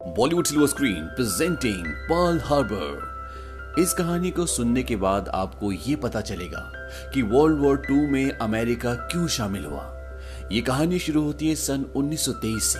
Bollywood silver screen presenting Pearl Harbor. इस कहानी को सुनने के बाद आपको ये पता चलेगा कि वर्ल्ड वॉर 2 में अमेरिका क्यों शामिल हुआ। ये कहानी शुरू होती है सन 1923 से।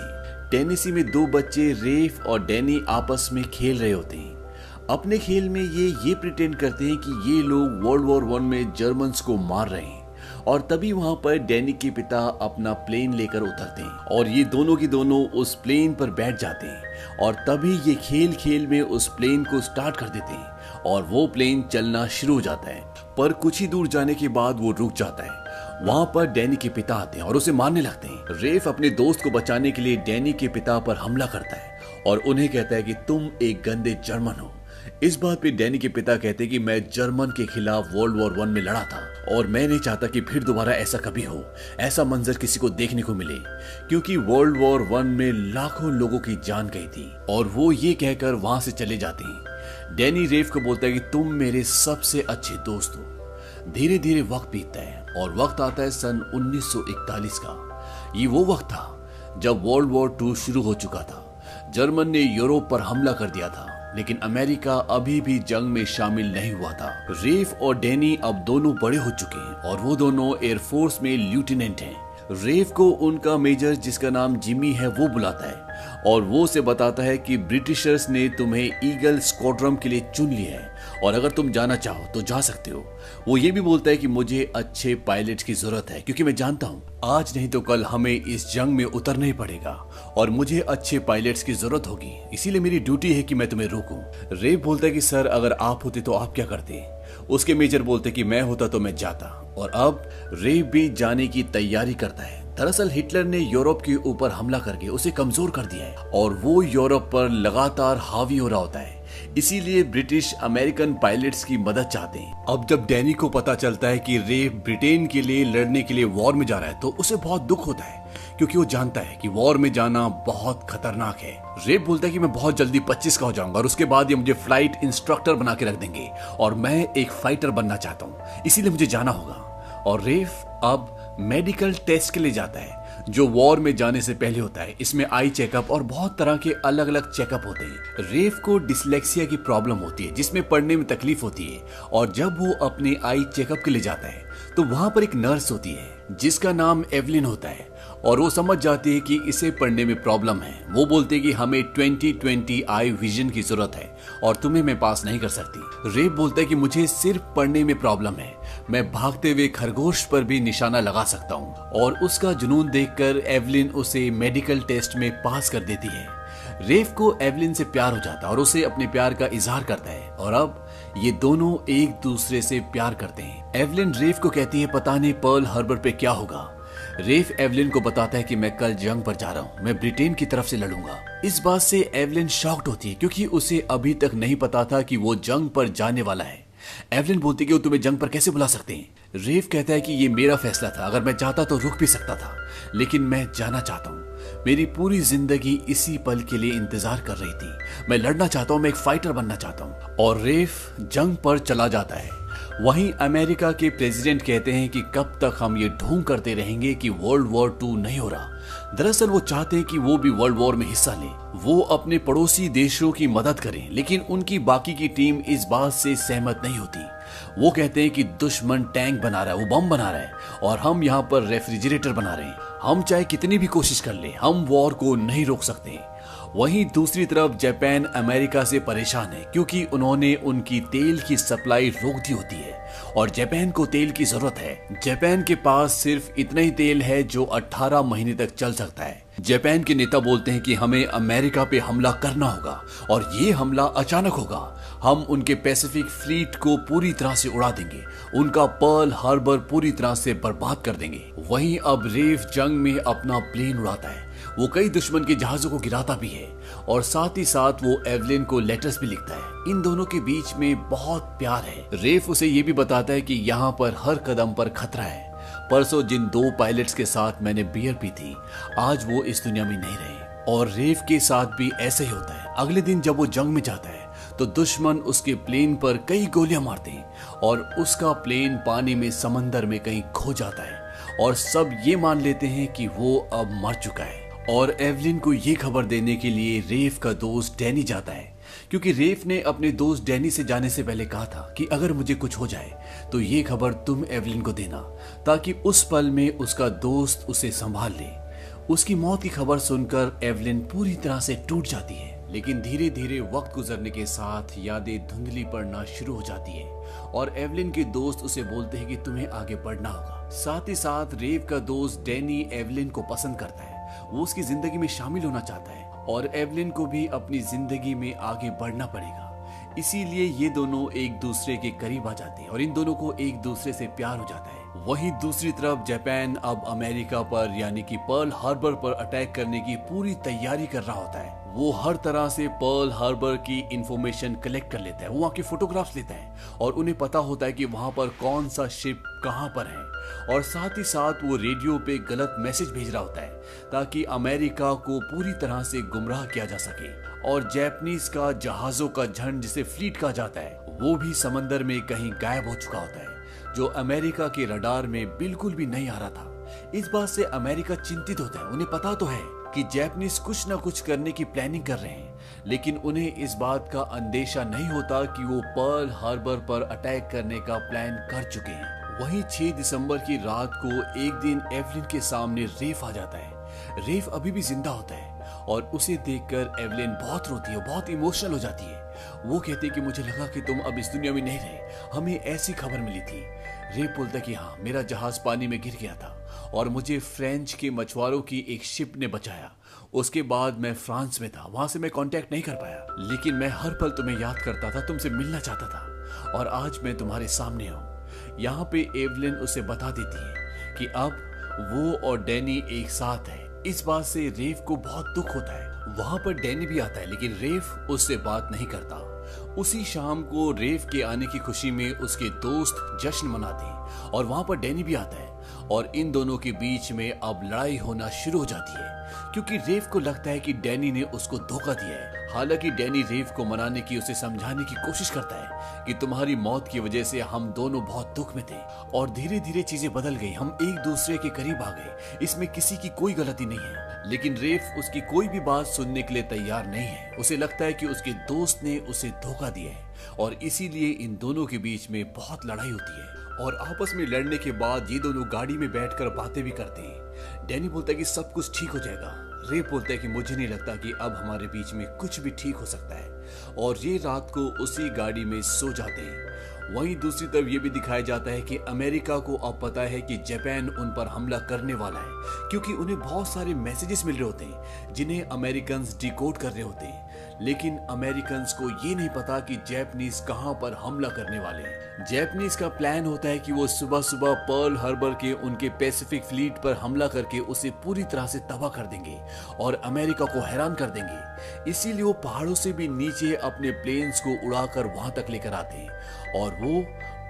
टेनेसी में दो बच्चे रेफ और डैनी आपस में खेल रहे होते हैं। अपने खेल में ये प्रिटेंड करते हैं कि ये लोग वर्ल्ड वॉर 1 में जर्मन्स को मार रहे हैं और तभी वहां पर डैनी के पिता अपना प्लेन लेकर उतरते हैं और ये दोनों की दोनों उस प्लेन पर बैठ जाते हैं और तभी ये खेल खेल में उस प्लेन को स्टार्ट कर देते हैं और वो प्लेन चलना शुरू हो जाता है। पर कुछ ही दूर जाने के बाद वो रुक जाता है। वहां पर डैनी के पिता आते हैं और उसे मारने लगते हैं। रेफ अपने दोस्त को बचाने के लिए डैनी के पिता पर हमला करता है और उन्हें कहता है कि तुम एक गंदे जर्मन हो। इस बात पे डैनी के पिता कहते हैं कि मैं जर्मन के खिलाफ वर्ल्ड वॉर 1 में लड़ा था और मैं नहीं चाहता कि फिर दोबारा ऐसा कभी हो, ऐसा मंजर किसी को देखने को मिले, क्योंकि वर्ल्ड वॉर 1 में लाखों लोगों की जान गई थी। और वो ये कहकर वहां से चले जाते हैं। डैनी रेफ को बोलता है कि तुम मेरे सबसे अच्छे दोस्त हो। धीरे धीरे वक्त बीतता है और वक्त आता है सन 1941 का। ये वो वक्त था जब वर्ल्ड वॉर 2 शुरू हो चुका था। जर्मन ने यूरोप पर हमला कर दिया था, लेकिन अमेरिका अभी भी जंग में शामिल नहीं हुआ था। रेफ और डैनी अब दोनों बड़े हो चुके हैं और वो दोनों एयरफोर्स में लेफ्टिनेंट हैं। रेफ को उनका मेजर जिसका नाम जिमी है वो बुलाता है और वो उसे बताता है कि ब्रिटिशर्स ने तुम्हें ईगल स्क्वाड्रन के लिए चुन लिया है और अगर तुम जाना चाहो तो जा सकते हो। वो ये भी बोलता है कि मुझे अच्छे पायलट की जरूरत है क्योंकि मैं जानता हूँ आज नहीं तो कल हमें इस जंग में उतरना ही पड़ेगा और मुझे अच्छे पायलट्स की जरूरत होगी, इसीलिए मेरी ड्यूटी है कि मैं तुम्हें रोकूं। रेफ बोलता है कि सर अगर आप होते तो आप क्या करते। उसके मेजर बोलते कि मैं होता तो मैं जाता। और अब रेफ भी जाने की तैयारी करता है। दरअसल हिटलर ने यूरोप के ऊपर हमला करके उसे कमजोर कर दिया है और वो यूरोप पर लगातार हावी हो रहा होता है, इसीलिए ब्रिटिश अमेरिकन पायलट्स की मदद चाहते हैं। अब जब डैनी को पता चलता है कि रेफ ब्रिटेन के लिए लड़ने के लिए वॉर में जा रहा है तो उसे बहुत दुख होता है क्योंकि वो जानता है कि वॉर में जाना बहुत खतरनाक है। रेफ बोलता है कि मैं बहुत जल्दी 25 का हो जाऊंगा और उसके बाद ये मुझे फ्लाइट इंस्ट्रक्टर बना के रख देंगे और मैं एक फाइटर बनना चाहता हूँ, इसीलिए मुझे जाना होगा। और रेफ अब मेडिकल टेस्ट के लिए जाता है जो वॉर में जाने से पहले होता है। इसमें आई चेकअप और बहुत तरह के अलग अलग चेकअप होते हैं। रेफ को डिसलेक्सिया की प्रॉब्लम होती है जिसमें पढ़ने में तकलीफ होती है और जब वो अपने आई चेकअप के लिए जाता है तो वहां पर एक नर्स होती है जिसका नाम एवलिन होता है और वो समझ जाती है कि इसे पढ़ने में प्रॉब्लम है। वो बोलते हैं कि हमें 20/20 आई विजन की जरूरत है और तुम्हें मैं पास नहीं कर सकती। रेफ बोलता है कि मुझे सिर्फ पढ़ने में प्रॉब्लम है, मैं भागते हुए खरगोश पर भी निशाना लगा सकता हूँ। और उसका जुनून देखकर एवलिन उसे मेडिकल टेस्ट में पास कर देती है। रेफ को एवलिन से प्यार हो जाता है और उसे अपने प्यार का इजहार करता है और अब ये दोनों एक दूसरे से प्यार करते हैं। एवलिन रेफ को कहती है पता नहीं पर्ल हार्बर पे क्या होगा। रेफ एवलिन को बताता है कि मैं कल जंग पर जा रहा हूँ, मैं ब्रिटेन की तरफ से लड़ूंगा। इस बात से एवलिन शॉक्ड होती है क्योंकि उसे अभी तक नहीं पता था कि वो जंग पर जाने वाला है। एवलिन बोलती है कि वो तुम्हें जंग पर कैसे बुला सकते हैं। रेफ कहता है कि ये मेरा फैसला था, अगर मैं चाहता तो रुक भी सकता था, लेकिन मैं जाना चाहता हूँ। मेरी पूरी जिंदगी इसी पल के लिए इंतजार कर रही थी। मैं लड़ना चाहता हूँ, मैं एक फाइटर बनना चाहता हूँ। और रेफ जंग पर चला जाता है। वहीं अमेरिका के प्रेसिडेंट कहते हैं कि कब तक हम ये ढोंग करते रहेंगे कि वर्ल्ड वॉर 2 नहीं हो रहा। दरअसल वो चाहते हैं कि वो भी वर्ल्ड वॉर में हिस्सा लें, वो अपने पड़ोसी देशों की मदद करें, लेकिन उनकी बाकी की टीम इस बात से सहमत नहीं होती। वो कहते हैं कि दुश्मन टैंक बना रहा है, वो बम बना रहा है और हम यहाँ पर रेफ्रिजरेटर बना रहे हैं। हम चाहे कितनी भी कोशिश कर लें, हम वॉर को नहीं रोक सकते। वहीं दूसरी तरफ जापान अमेरिका से परेशान है क्योंकि उन्होंने उनकी तेल की सप्लाई रोक दी होती है और जापान को तेल की जरूरत है। जापान के पास सिर्फ इतना ही तेल है जो 18 महीने तक चल सकता है। जापान के नेता बोलते हैं कि हमें अमेरिका पे हमला करना होगा और ये हमला अचानक होगा। हम उनके पैसिफिक फ्लीट को पूरी तरह से उड़ा देंगे, उनका पर्ल हार्बर पूरी तरह से बर्बाद कर देंगे। वहीं अब रेफ जंग में अपना प्लेन उड़ाता है, वो कई दुश्मन के जहाजों को गिराता भी है और साथ ही साथ वो एवलिन को लेटर्स भी लिखता है। इन दोनों के बीच में बहुत प्यार है। रेफ उसे ये भी बताता है कि यहाँ पर हर कदम पर खतरा है। परसों जिन दो पायलट्स के साथ मैंने बियर पी थी, आज वो इस दुनिया में नहीं रहे। और रेफ के साथ भी ऐसे ही होता है। अगले दिन जब वो जंग में जाता है तो दुश्मन उसके प्लेन पर कई गोलियां मारते हैं और उसका प्लेन पानी में समंदर में कहीं खो जाता है और सब ये मान लेते हैं कि वो अब मर चुका है। और एवलिन को ये खबर देने के लिए रेफ का दोस्त डैनी जाता है, क्योंकि रेफ ने अपने दोस्त डैनी से जाने से पहले कहा था कि अगर मुझे कुछ हो जाए तो ये खबर तुम एवलिन को देना, ताकि उस पल में उसका दोस्त उसे संभाल ले। उसकी मौत की खबर सुनकर एवलिन पूरी तरह से टूट जाती है, लेकिन धीरे धीरे वक्त गुजरने के साथ यादें धुंधली पड़ना शुरू हो जाती है और एवलिन के दोस्त उसे बोलते हैं कि तुम्हें आगे बढ़ना होगा। साथ ही साथ रेफ का दोस्त डैनी एवलिन को पसंद करता है, वो उसकी जिंदगी में शामिल होना चाहता है और एवलिन को भी अपनी जिंदगी में आगे बढ़ना पड़ेगा। इसीलिए ये दोनों एक दूसरे के करीब आ जाते हैं और इन दोनों को एक दूसरे से प्यार हो जाता है। वहीं दूसरी तरफ जापान अब अमेरिका पर यानी कि पर्ल हार्बर पर अटैक करने की पूरी तैयारी कर रहा होता है। वो हर तरह से पर्ल हार्बर की इंफॉर्मेशन कलेक्ट कर लेता है, वो वहाँ के फोटोग्राफ्स लेता है और उन्हें पता होता है कि वहाँ पर कौन सा शिप कहाँ पर है, और साथ ही साथ वो रेडियो पे गलत मैसेज भेज रहा होता है ताकि अमेरिका को पूरी तरह से गुमराह किया जा सके। और जापानीज का जहाजों का झंड जिसे फ्लीट कहा जाता है वो भी समंदर में कहीं गायब हो चुका होता है, जो अमेरिका के रडार में बिल्कुल भी नहीं आ रहा था। इस बात से अमेरिका चिंतित होता है। उन्हें पता तो है कि जापानीज कुछ न कुछ करने की प्लानिंग कर रहे हैं, लेकिन उन्हें इस बात का अंदेशा नहीं होता कि वो पर्ल हार्बर पर अटैक करने का प्लान कर चुके हैं। वहीं 6 दिसंबर की रात को एक दिन एवलिन के सामने रेफ आ जाता है। रेफ अभी भी जिंदा होता है और उसे देखकर एवलिन बहुत रोती है, बहुत इमोशनल हो जाती है। वो कहती है कि मुझे लगा कि तुम अब इस दुनिया में नहीं रहे, हमें ऐसी खबर मिली थी। रेफ बोलता है कि हाँ, मेरा जहाज पानी में गिर गया था और मुझे फ्रेंच के मछुआरों की एक शिप ने बचाया। उसके बाद मैं फ्रांस में था, वहां से मैं कांटेक्ट नहीं कर पाया, लेकिन मैं हर पल तुम्हें याद करता था, तुमसे मिलना चाहता था और आज मैं तुम्हारे सामने हूँ। यहाँ पे एवलिन उसे बता देती है कि अब वो और डैनी एक साथ है। इस बात से रेफ को बहुत दुख होता है। वहां पर डैनी भी आता है, लेकिन रेफ उससे बात नहीं करता। उसी शाम को रेफ के आने की खुशी में उसके दोस्त जश्न मनाते हैं और वहां पर डैनी भी आता है और इन दोनों के बीच में अब लड़ाई होना शुरू हो जाती है, क्योंकि रेफ को लगता है कि डैनी ने उसको धोखा दिया है। हालांकि डैनी रेफ को मनाने की, उसे समझाने की कोशिश करता है कि तुम्हारी मौत की वजह से हम दोनों बहुत दुख में थे और धीरे धीरे चीजें बदल गई, हम एक दूसरे के करीब आ गए, इसमें किसी की कोई गलती नहीं है। लेकिन रेफ उसकी कोई भी बात सुनने के लिए तैयार नहीं है। उसे लगता है कि उसके दोस्त ने उसे धोखा दिया है और इसीलिए इन दोनों के बीच में बहुत लड़ाई होती है। और आपस में लड़ने के बाद ये दोनों गाड़ी में बैठकर बातें भी करते हैं। डैनी बोलता है कि सब कुछ ठीक हो जाएगा। रेफ बोलता है कि मुझे नहीं लगता कि अब हमारे बीच में कुछ भी ठीक हो सकता है, और ये रात को उसी गाड़ी में सो जाते हैं। वहीं दूसरी तरफ ये भी दिखाया जाता है कि अमेरिका को अब पता है कि जापान उन पर हमला करने वाला है, क्योंकि उन्हें बहुत सारे मैसेजेस मिल रहे होते हैं जिन्हें अमेरिकन्स डिकोड कर रहे होते हैं। लेकिन अमेरिकन्स को ये नहीं पता कि जापानीज कहां पर हमला करने वाले हैं। जापानीज का प्लान होता है कि वो सुबह सुबह पर्ल हार्बर के उनके पैसिफिक फ्लीट पर हमला करके उसे पूरी तरह से तबाह कर देंगे और अमेरिका को हैरान कर देंगे। इसीलिए वो पहाड़ों से भी नीचे अपने प्लेन्स को उड़ाकर वहां तक लेकर आते हैं और वो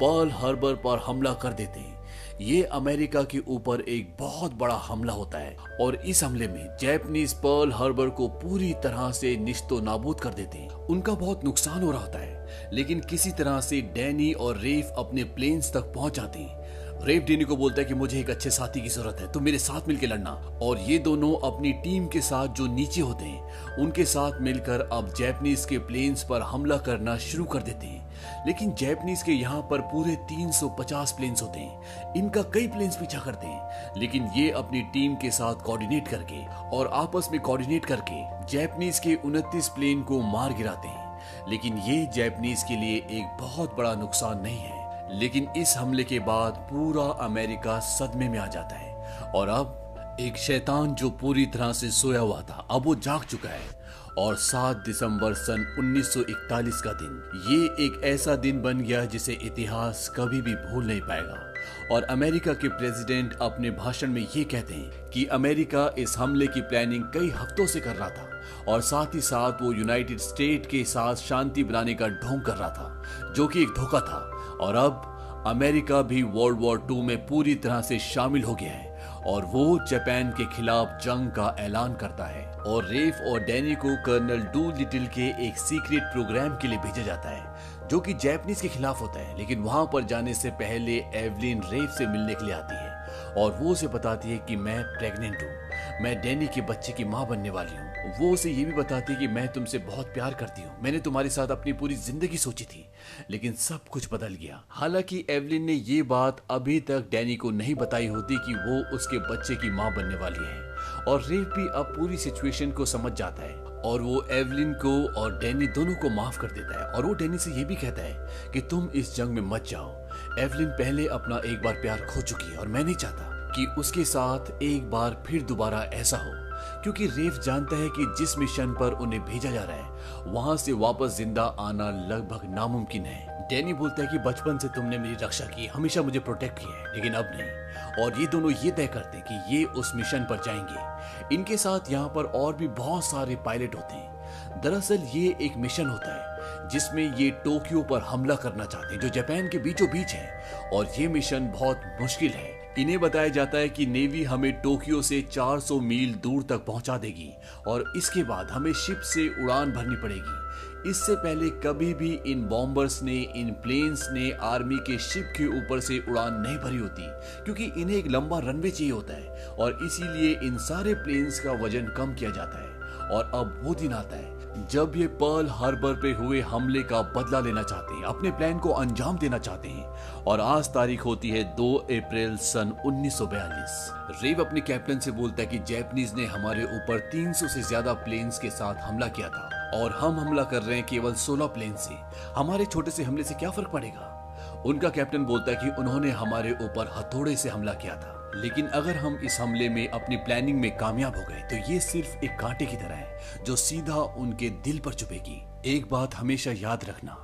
पर्ल हार्बर पर हमला कर देते हैं। ये अमेरिका के ऊपर एक बहुत बड़ा हमला होता है और इस हमले में जापानीज पर्ल हार्बर को पूरी तरह से निस्तो नाबूद कर देते हैं। उनका बहुत नुकसान हो रहा होता है, लेकिन किसी तरह से डैनी और रेफ अपने प्लेन्स तक पहुंच जाते हैं। रेफ डैनी को बोलता है कि मुझे एक अच्छे साथी की जरूरत है, तुम मेरे साथ मिलकर लड़ना। और ये दोनों अपनी टीम के साथ जो नीचे होते हैं उनके साथ मिलकर अब जापानीज के प्लेन्स पर हमला करना शुरू कर देते हैं। लेकिन जापानीज के यहाँ पर पूरे 350 प्लेन्स होते हैं। इनका कई प्लेन्स पीछा करते हैं, लेकिन ये अपनी टीम के साथ कोऑर्डिनेट करके और आपस में कोऑर्डिनेट करके जापानीज के 29 प्लेन को मार गिराते हैं। लेकिन ये जापानीज के लिए एक बहुत बड़ा नुकसान नहीं है। लेकिन इस हमले के बाद पूरा अमेरिका सदमे में आ जाता है और अब एक शैतान जो पूरी तरह से सोया हुआ था अब वो जाग चुका है। और 7 दिसंबर सन 1941 का दिन, ये एक ऐसा दिन बन गया जिसे इतिहास कभी भी भूल नहीं पाएगा। और अमेरिका के प्रेसिडेंट अपने भाषण में ये कहते हैं कि अमेरिका इस हमले की प्लानिंग कई हफ्तों से कर रहा था और साथ ही साथ वो यूनाइटेड स्टेट के साथ शांति बनाने का ढोंग कर रहा था, जो कि एक धोखा था। और अब अमेरिका भी वर्ल्ड वॉर 2 में पूरी तरह से शामिल हो गया है और वो जापान के खिलाफ जंग का ऐलान करता है। और रेफ और डैनी को कर्नल डू लिटिल के एक सीक्रेट प्रोग्राम के लिए भेजा जाता है, जो कि जापानीज के खिलाफ होता है। लेकिन वहां पर जाने से पहले एवलिन रेफ से मिलने के लिए आती है और वो उसे बताती है कि मैं प्रेग्नेंट हूँ, मैं डैनी के बच्चे की माँ बनने वाली हूँ। वो उसे ये भी बताती कि मैं तुमसे बहुत प्यार करती हूँ, मैंने तुम्हारे साथ अपनी पूरी जिंदगी सोची थी, लेकिन सब कुछ बदल गया। हालांकि एवलिन ने ये बात अभी तक डैनी को नहीं बताई होती कि वो उसके बच्चे की माँ बनने वाली है, और रेफ भी अब पूरी सिचुएशन को समझ जाता है और वो एवलिन को और डैनी दोनों को माफ कर देता है। और वो डैनी से ये भी कहता है कि तुम इस जंग में मत जाओ, एवलिन पहले अपना एक बार प्यार खो चुकी है और मैं नहीं चाहता कि उसके साथ एक बार फिर दोबारा ऐसा हो, क्योंकि रेफ जानता है कि जिस मिशन पर उन्हें भेजा जा रहा है वहां से वापस जिंदा आना लगभग नामुमकिन है। डैनी बोलता है कि बचपन से तुमने मेरी रक्षा की, हमेशा मुझे प्रोटेक्ट किया है, लेकिन अब नहीं। और ये दोनों ये तय करते हैं कि ये उस मिशन पर जाएंगे। इनके साथ यहाँ पर और भी बहुत सारे पायलट होते हैं। दरअसल ये एक मिशन होता है जिसमें ये टोक्यो पर हमला करना चाहते हैं, जो जापान के बीचों बीच है, और ये मिशन बहुत मुश्किल है। इन्हें बताया जाता है कि नेवी हमें टोक्यो से 400 मील दूर तक पहुंचा देगी और इसके बाद हमें शिप से उड़ान भरनी पड़ेगी। इससे पहले कभी भी इन बॉम्बर्स ने, इन प्लेन्स ने आर्मी के शिप के ऊपर से उड़ान नहीं भरी होती, क्योंकि इन्हें एक लंबा रनवे चाहिए होता है और इसीलिए इन सारे प्लेन्स का वजन कम किया जाता है। और अब वो दिन आता है जब ये पर्ल हार्बर पे हुए हमले का बदला लेना चाहते हैं, अपने प्लान को अंजाम देना चाहते हैं। और आज तारीख होती है 2 अप्रैल सन 1942। रेव अपने कैप्टन से बोलता है कि जापानीज ने हमारे ऊपर 300 से ज्यादा प्लेन्स के साथ हमला किया था और हम हमला कर रहे हैं केवल 16 प्लेन से। हमारे छोटे से हमले से क्या फर्क पड़ेगा? उनका कैप्टन बोलता है कि उन्होंने हमारे ऊपर हथौड़े से हमला किया था, लेकिन अगर हम इस हमले में अपनी प्लानिंग में कामयाब हो गए तो ये सिर्फ एक कांटे की तरह है जो सीधा उनके दिल पर चुभेगी। एक बात हमेशा याद रखना,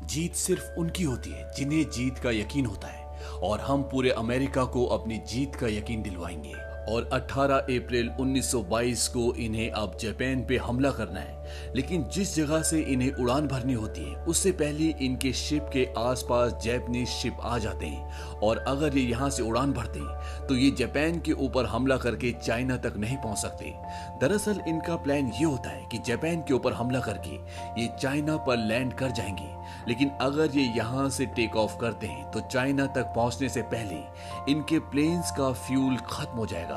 जीत सिर्फ उनकी होती है जिन्हें जीत का यकीन होता है, और हम पूरे अमेरिका को अपनी जीत का यकीन दिलवाएंगे। और 18 अप्रैल 1922 को इन्हें अब जापान पे हमला करना है, लेकिन जिस जगह से इन्हें उड़ान भरनी होती है उससे पहले इनके शिप के आसपास जापानीज शिप आ जाते हैं, और अगर ये यहाँ से उड़ान भरते हैं तो ये जापान के ऊपर हमला करके चाइना तक नहीं पहुंच सकते। दरअसल इनका प्लान ये होता है कि जापान के ऊपर हमला करके ये चाइना पर लैंड कर जाएंगे, लेकिन अगर ये यहाँ से टेक ऑफ करते हैं तो चाइना तक पहुंचने से पहले इनके प्लेन्स का फ्यूल खत्म हो जाएगा।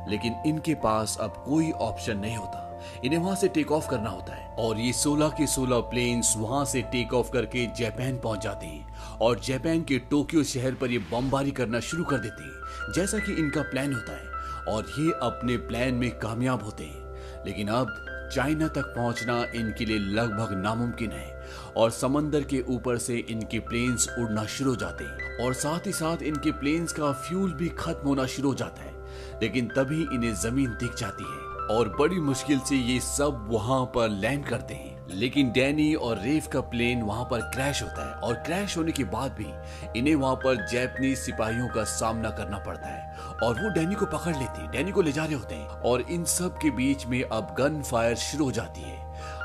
लेकिन इनके पास अब कोई ऑप्शन नहीं होता, इन्हें वहां से टेक ऑफ करना होता है। और ये 16 के 16 प्लेन्स वहां से टेक ऑफ करके जापान पहुंच जाते हैं और जापान के टोक्यो शहर पर ये बमबारी करना शुरू कर देते हैं, जैसा कि इनका प्लान होता है, और ये अपने प्लान में कामयाब होते हैं। लेकिन अब चाइना तक पहुंचना इनके लिए लगभग नामुमकिन है, और समंदर के ऊपर से इनके प्लेन्स उड़ना शुरू हो जाते हैं, और साथ ही साथ इनके प्लेन्स का फ्यूल भी खत्म होना शुरू हो जाता है। लेकिन तभी इन्हें जमीन दिख जाती है और बड़ी मुश्किल से ये सब वहां पर लैंड करते हैं। लेकिन डैनी और रेफ का प्लेन वहां पर क्रैश होता है, और क्रैश होने के बाद भी इन्हें वहां पर जापानीज सिपाहियों का सामना करना पड़ता है, और वो डैनी को पकड़ लेते हैं, डैनी को ले जा रहे होते हैं, और इन सब के बीच में अब गन फायर शुरू हो जाती है।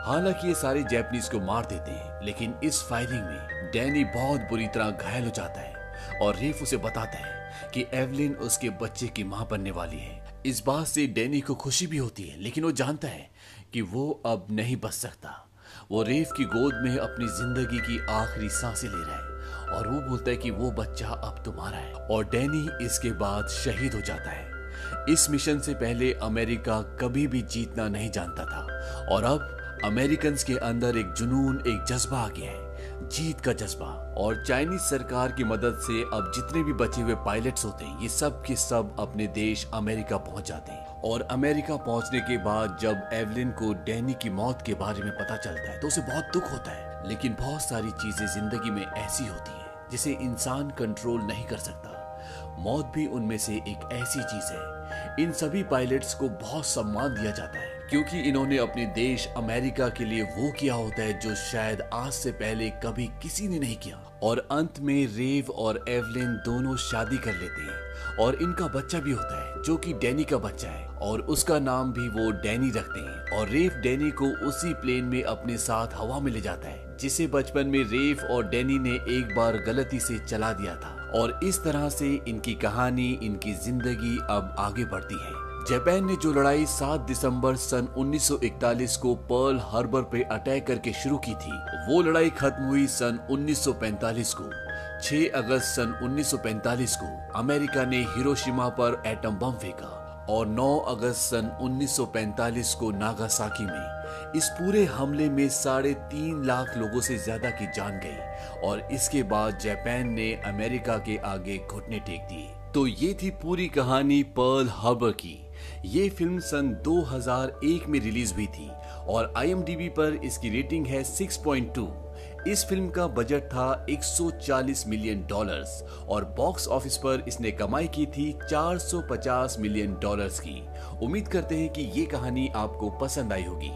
हालांकि ये सारे जापानीज को मार देते हैं, लेकिन इस फायरिंग में डैनी बहुत बुरी तरह घायल हो जाता है, और रेफ उसे बताता है कि एवलिन उसके बच्चे की मां बनने वाली है। इस बात से डैनी को खुशी भी होती है, लेकिन वो जानता है कि वो अब नहीं बच सकता। वो रेफ की गोद में अपनी जिंदगी की आखिरी सांसें ले रहा है, और वो बोलता है कि वो बच्चा अब तुम्हारा है। और डैनी इसके बाद शहीद हो जाता है। इस मिशन से पहले अमेरिका कभी भी जीतना नहीं जानता था, और अब अमेरिकन्स के अंदर एक जुनून, एक जज्बा आ गया है, जीत का जज्बा। और चाइनीज सरकार की मदद से अब जितने भी बचे हुए पायलट्स होते हैं ये सब के सब अपने देश अमेरिका पहुंच जाते हैं। और अमेरिका पहुंचने के बाद जब एवलिन को डैनी की मौत के बारे में पता चलता है तो उसे बहुत दुख होता है, लेकिन बहुत सारी चीजें जिंदगी में ऐसी होती हैं जिसे इंसान कंट्रोल नहीं कर सकता। मौत भी उनमें से एक ऐसी चीज है। इन सभी पायलट्स को बहुत सम्मान दिया जाता है, क्योंकि इन्होंने अपने देश अमेरिका के लिए वो किया होता है जो शायद आज से पहले कभी किसी ने नहीं किया। और अंत में रेव और एवलिन दोनों शादी कर लेते हैं, और इनका बच्चा भी होता है जो कि डैनी का बच्चा है, और उसका नाम भी वो डैनी रखते हैं। और रेव डैनी को उसी प्लेन में अपने साथ हवा में ले जाता है जिसे बचपन में रेव और डैनी ने एक बार गलती से चला दिया था। और इस तरह से इनकी कहानी, इनकी जिंदगी अब आगे बढ़ती है। जापान ने जो लड़ाई 7 दिसंबर सन 1941 को पर्ल हार्बर पे अटैक करके शुरू की थी, वो लड़ाई खत्म हुई सन 1945 को। 6 अगस्त सन 1945 को अमेरिका ने हिरोशिमा पर एटम बम फेंका, और 9 अगस्त सन 1945 को नागासाकी में इस पूरे हमले में 3.5 लाख लोगों से ज्यादा की जान गई और इसके बाद जापान ने अमेरिका के आगे घुटने टेक दिए। तो ये थी पूरी कहानी पर्ल हार्बर की। ये फिल्म सन 2001 में रिलीज हुई थी और IMDb पर इसकी रेटिंग है 6.2। इस फिल्म का बजट था $140 मिलियन और बॉक्स ऑफिस पर इसने कमाई की थी $450 मिलियन की। उम्मीद करते हैं कि ये कहानी आपको पसंद आई होगी।